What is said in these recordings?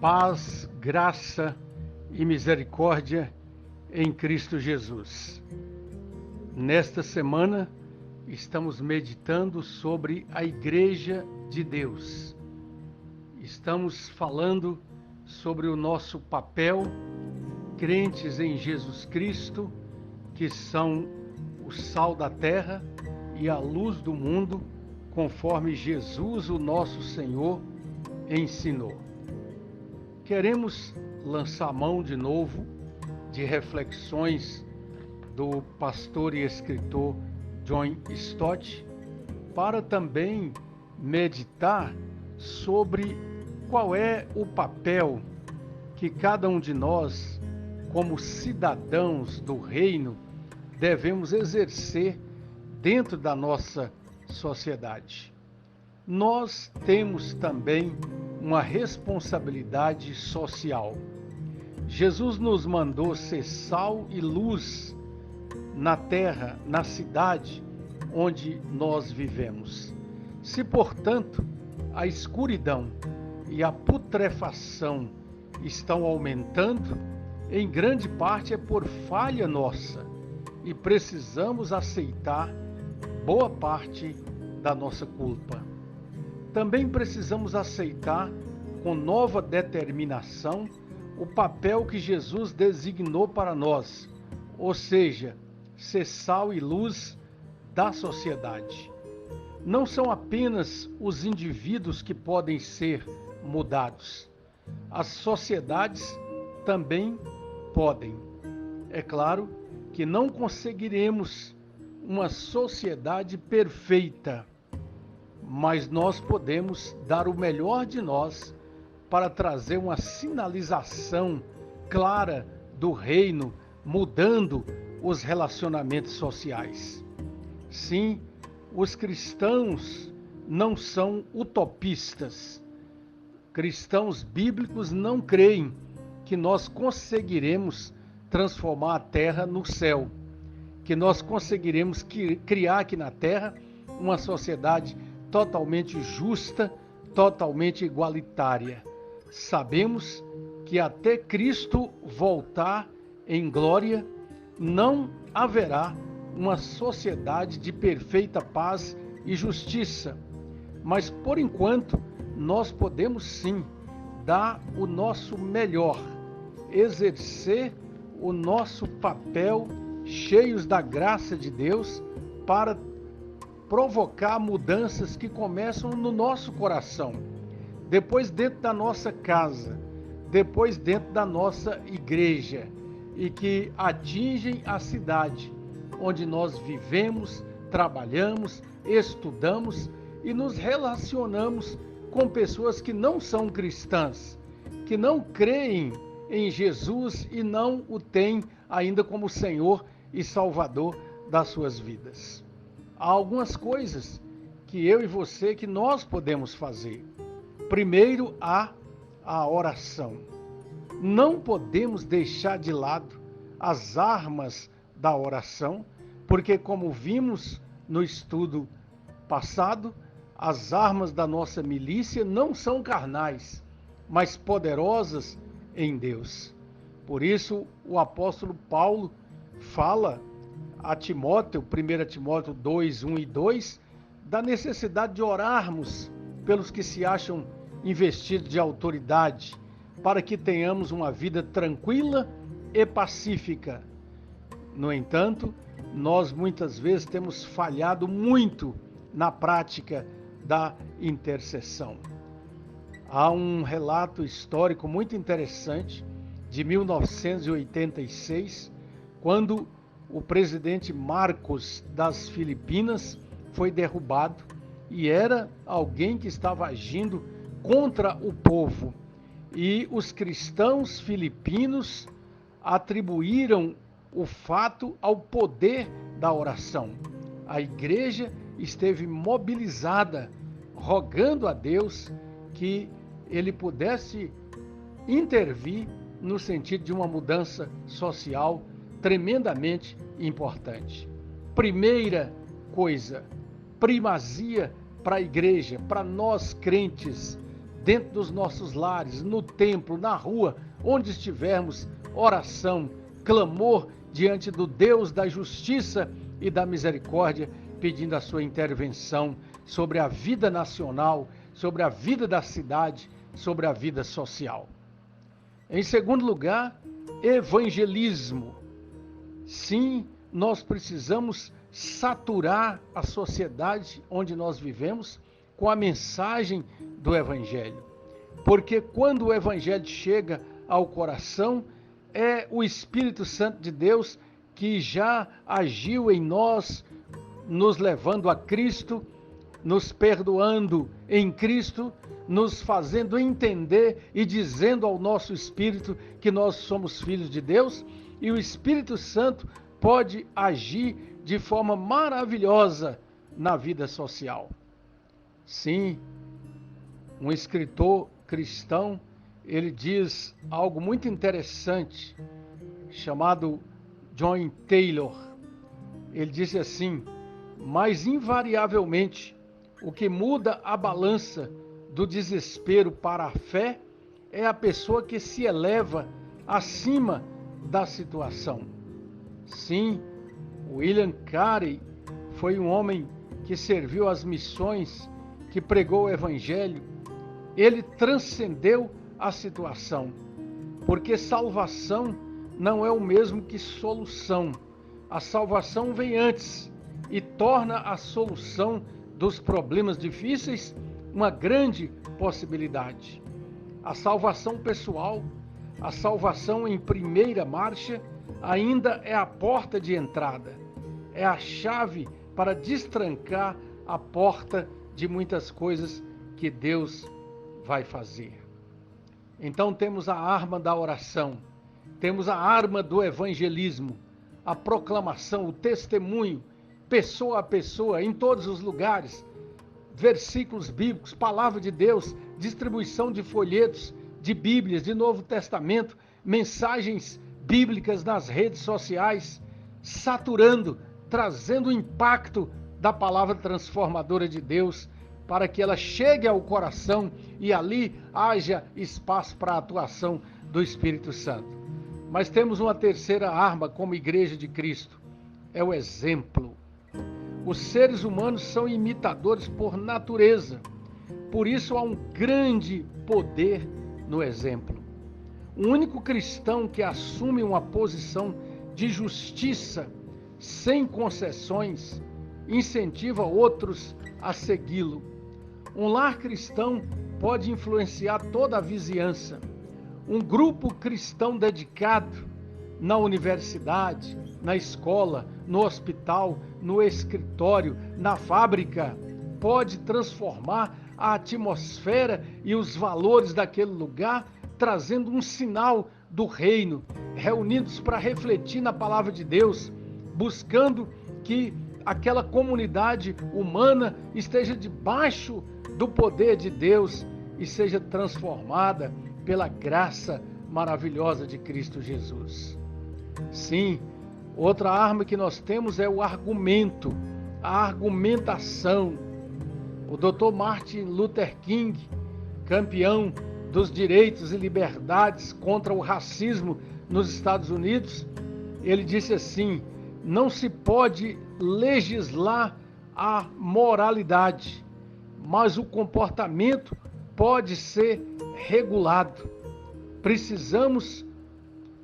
Paz, graça e misericórdia em Cristo Jesus. Nesta semana, estamos meditando sobre a Igreja de Deus. Estamos falando sobre o nosso papel, crentes em Jesus Cristo, que são o sal da terra e a luz do mundo, conforme Jesus, o nosso Senhor, ensinou. Queremos lançar mão de novo de reflexões do pastor e escritor John Stott, para também meditar sobre qual é o papel que cada um de nós, como cidadãos do reino, devemos exercer dentro da nossa sociedade. Nós temos também uma responsabilidade social. Jesus nos mandou ser sal e luz na terra, na cidade onde nós vivemos. Se, portanto, a escuridão e a putrefação estão aumentando, em grande parte é por falha nossa e precisamos aceitar boa parte da nossa culpa. Também precisamos aceitar com nova determinação o papel que Jesus designou para nós, ou seja, ser sal e luz da sociedade. Não são apenas os indivíduos que podem ser mudados. As sociedades também podem. É claro que não conseguiremos uma sociedade perfeita, mas nós podemos dar o melhor de nós para trazer uma sinalização clara do reino, mudando os relacionamentos sociais. Sim, os cristãos não são utopistas. Cristãos bíblicos não creem que nós conseguiremos transformar a terra no céu, que nós conseguiremos criar aqui na terra uma sociedade totalmente justa, totalmente igualitária. Sabemos que até Cristo voltar em glória, não haverá uma sociedade de perfeita paz e justiça. Mas, por enquanto, nós podemos sim dar o nosso melhor, exercer o nosso papel, cheios da graça de Deus, para provocar mudanças que começam no nosso coração, depois dentro da nossa casa, depois dentro da nossa igreja, e que atingem a cidade onde nós vivemos, trabalhamos, estudamos e nos relacionamos com pessoas que não são cristãs, que não creem em Jesus e não o têm ainda como Senhor e Salvador das suas vidas. Há algumas coisas que eu e você, que nós podemos fazer. Primeiro, há a oração. Não podemos deixar de lado as armas da oração, porque, como vimos no estudo passado, as armas da nossa milícia não são carnais, mas poderosas em Deus. Por isso, o apóstolo Paulo fala a Timóteo, 1 Timóteo 2, 1 e 2, da necessidade de orarmos pelos que se acham investidos de autoridade, para que tenhamos uma vida tranquila e pacífica. No entanto, nós muitas vezes temos falhado muito na prática da intercessão. Há um relato histórico muito interessante de 1986, quando o presidente Marcos das Filipinas foi derrubado e era alguém que estava agindo contra o povo. E os cristãos filipinos atribuíram o fato ao poder da oração. A igreja esteve mobilizada, rogando a Deus que ele pudesse intervir no sentido de uma mudança social tremendamente importante. Primeira coisa, primazia para a igreja, para nós crentes, dentro dos nossos lares, no templo, na rua, onde estivermos, oração, clamor diante do Deus da justiça e da misericórdia, pedindo a sua intervenção sobre a vida nacional, sobre a vida da cidade, sobre a vida social. Em segundo lugar, evangelismo. Sim, nós precisamos saturar a sociedade onde nós vivemos com a mensagem do Evangelho. Porque quando o Evangelho chega ao coração, é o Espírito Santo de Deus que já agiu em nós, nos levando a Cristo, nos perdoando em Cristo, nos fazendo entender e dizendo ao nosso espírito que nós somos filhos de Deus, e o Espírito Santo pode agir de forma maravilhosa na vida social. Sim, um escritor cristão, ele diz algo muito interessante, chamado John Taylor. Ele disse assim: mas invariavelmente o que muda a balança do desespero para a fé é a pessoa que se eleva acima da situação. Sim, William Carey foi um homem que serviu às missões, que pregou o Evangelho. Ele transcendeu a situação, porque salvação não é o mesmo que solução. A salvação vem antes e torna a solução dos problemas difíceis uma grande possibilidade. A salvação pessoal, a salvação em primeira marcha, ainda é a porta de entrada, é a chave para destrancar a porta de muitas coisas que Deus vai fazer. Então temos a arma da oração, temos a arma do evangelismo, a proclamação, o testemunho, pessoa a pessoa, em todos os lugares, versículos bíblicos, palavra de Deus, distribuição de folhetos, de Bíblias, de Novo Testamento, mensagens bíblicas nas redes sociais, saturando, trazendo o impacto da palavra transformadora de Deus, para que ela chegue ao coração e ali haja espaço para a atuação do Espírito Santo. Mas temos uma terceira arma como Igreja de Cristo, é o exemplo. Os seres humanos são imitadores por natureza, por isso há um grande poder no exemplo. O único cristão que assume uma posição de justiça, sem concessões, incentiva outros a segui-lo. Um lar cristão pode influenciar toda a vizinhança. Um grupo cristão dedicado na universidade, na escola, no hospital, no escritório, na fábrica, pode transformar a atmosfera e os valores daquele lugar, trazendo um sinal do reino, reunidos para refletir na palavra de Deus, buscando que aquela comunidade humana esteja debaixo do poder de Deus e seja transformada pela graça maravilhosa de Cristo Jesus. Sim, outra arma que nós temos é o argumento, a argumentação. O Dr. Martin Luther King, campeão dos direitos e liberdades contra o racismo nos Estados Unidos, ele disse assim: não se pode legislar a moralidade, mas o comportamento pode ser regulado. Precisamos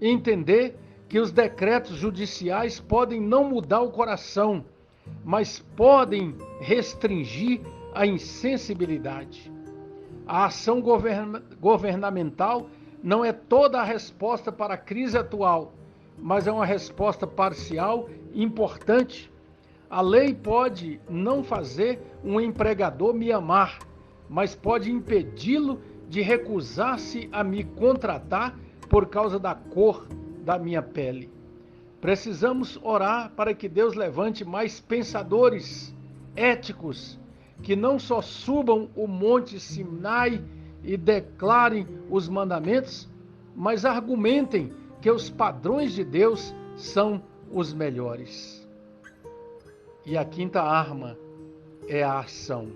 entender que os decretos judiciais podem não mudar o coração, mas podem restringir a insensibilidade. A ação governamental não é toda a resposta para a crise atual, mas é uma resposta parcial importante. A lei pode não fazer um empregador me amar, mas pode impedi-lo de recusar-se a me contratar por causa da cor da minha pele. Precisamos orar para que Deus levante mais pensadores éticos, que não só subam o Monte Sinai e declarem os mandamentos, mas argumentem que os padrões de Deus são os melhores. E a quinta arma é a ação,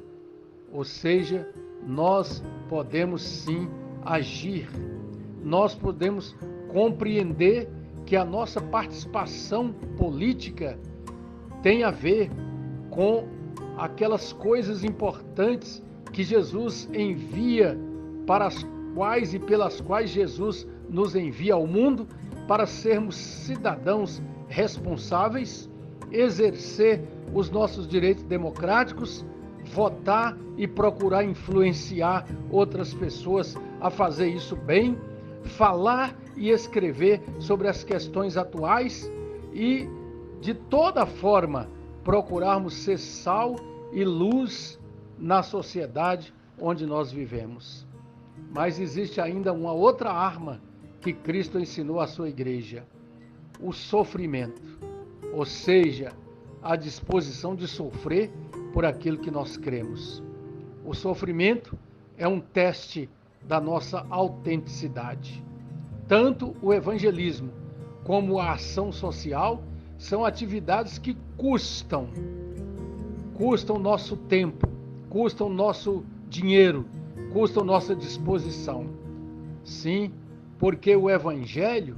ou seja, nós podemos sim agir. Nós podemos compreender que a nossa participação política tem a ver com aquelas coisas importantes que Jesus envia, para as quais e pelas quais Jesus nos envia ao mundo, para sermos cidadãos responsáveis, exercer os nossos direitos democráticos, votar e procurar influenciar outras pessoas a fazer isso bem, falar e escrever sobre as questões atuais e, de toda forma, procurarmos ser sal e luz na sociedade onde nós vivemos. Mas existe ainda uma outra arma que Cristo ensinou à sua igreja: o sofrimento, ou seja, a disposição de sofrer por aquilo que nós cremos. O sofrimento é um teste da nossa autenticidade. Tanto o evangelismo como a ação social são atividades que custam nosso tempo, custam nosso dinheiro, custam nossa disposição. Sim, porque o evangelho,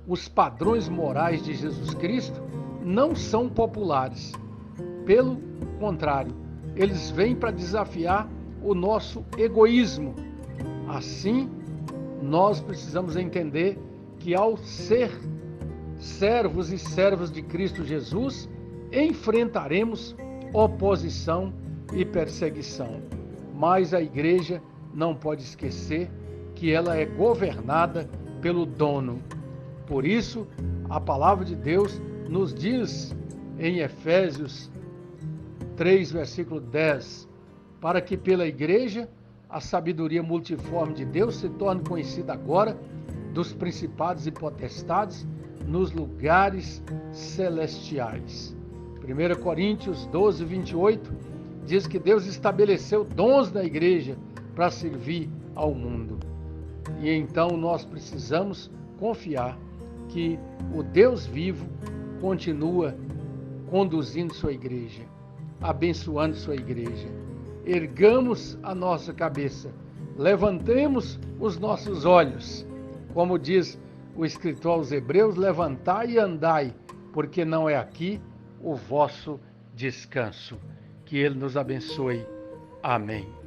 os padrões morais de Jesus Cristo não são populares. Pelo contrário, eles vêm para desafiar o nosso egoísmo. Assim, nós precisamos entender que, ao ser servos e servas de Cristo Jesus, enfrentaremos oposição e perseguição. Mas a igreja não pode esquecer que ela é governada pelo dono. Por isso, a palavra de Deus nos diz em Efésios 3, versículo 10, para que pela igreja a sabedoria multiforme de Deus se torne conhecida agora dos principados e potestades nos lugares celestiais. 1 Coríntios 12, 28 diz que Deus estabeleceu dons na igreja para servir ao mundo. E então nós precisamos confiar que o Deus vivo continua conduzindo sua igreja, abençoando sua igreja. Ergamos a nossa cabeça, levantemos os nossos olhos, como diz o escritor aos Hebreus: levantai e andai, porque não é aqui o vosso descanso. Que Ele nos abençoe. Amém.